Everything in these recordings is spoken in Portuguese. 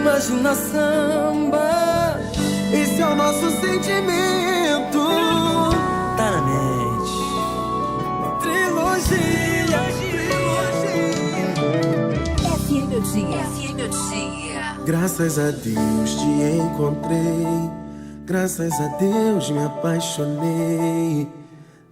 imagina samba. Esse é o nosso sentimento. Tá na mente. Trilogia. FM o Dia. FM o Dia. Graças a Deus te encontrei. Graças a Deus me apaixonei.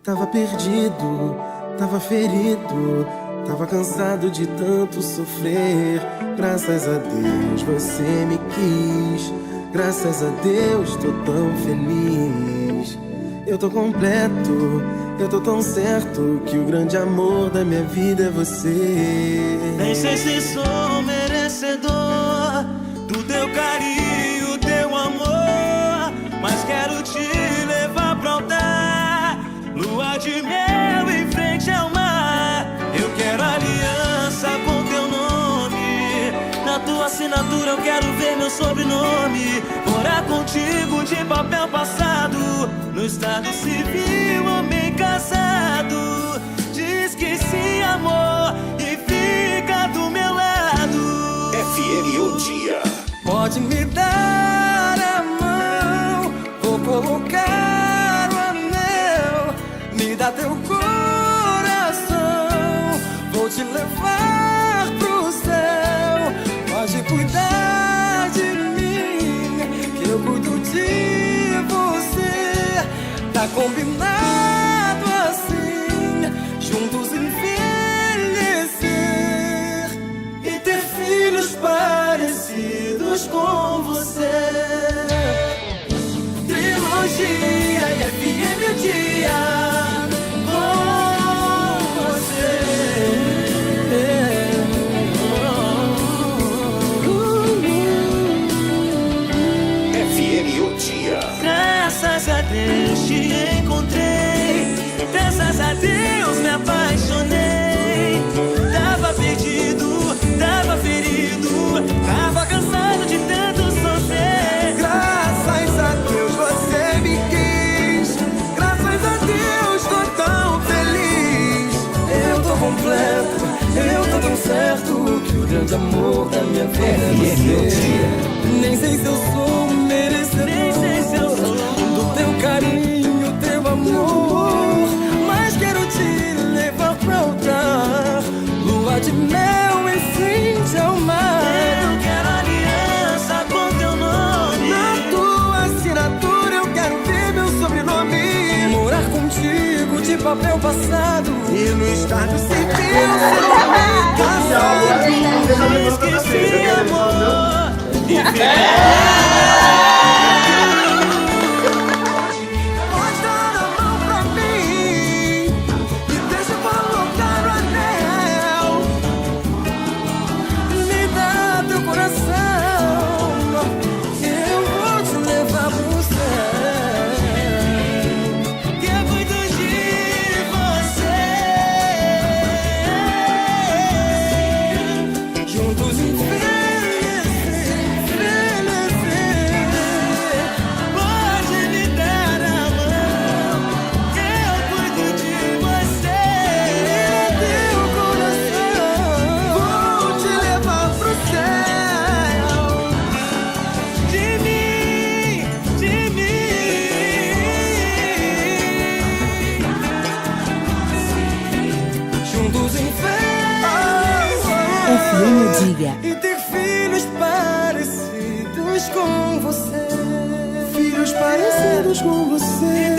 Tava perdido, tava ferido, tava cansado de tanto sofrer. Graças a Deus você me quis. Graças a Deus tô tão feliz. Eu tô completo, eu tô tão certo que o grande amor da minha vida é você. Nem sei se sou merecedor do teu carinho, teu amor, mas quero te levar pra altar, lua de mel em frente ao mar. Eu quero aliança com teu nome, na tua assinatura eu quero ver meu sobrenome. Morar contigo de papel passado, no estado civil, homem casado. Diz que sim, amor, e fica do meu lado. FM o Dia. Pode me dar a mão, vou colocar o anel. Me dá teu coração, vou te levar pro céu. Pode cuidar de mim, que eu cuido de você. Tá combinado assim, juntos envelhecer e ter filhos parecidos com você. Trilogia e FM o Dia com você. FM o Dia. Graças a Deus te encontrei, graças a Deus me apaixonei. Tava perdido, tava ferido, tava cansado de tanto sofrer. Graças a Deus você me quis. Graças a Deus tô tão feliz. Eu tô completo, eu tô tão certo que o grande amor da minha vida é você. Nem sei se eu sou merecedor, Nem sei se eu sou do teu carinho, teu amor, mas quero te levar pra altar, lua de mel em frente ao mar. Eu quero aliança com teu nome, Na tua assinatura eu quero ver meu sobrenome. Morar contigo de papel passado e no estado civil ser homem casado. diz que sim, amor, e fica. Pode dar a mão pra mim e deixa eu colocar o anel. Me dá teu coração, eu vou te levar pro céu. Que eu cuido de você. Juntos envelhecer, envelhecer. Pode me dar a mão, que eu cuido de você. Teu coração, vou te levar pro céu. De mim, de mim. Juntos FM o Dia. e ter filhos parecidos com você. Filhos parecidos com você.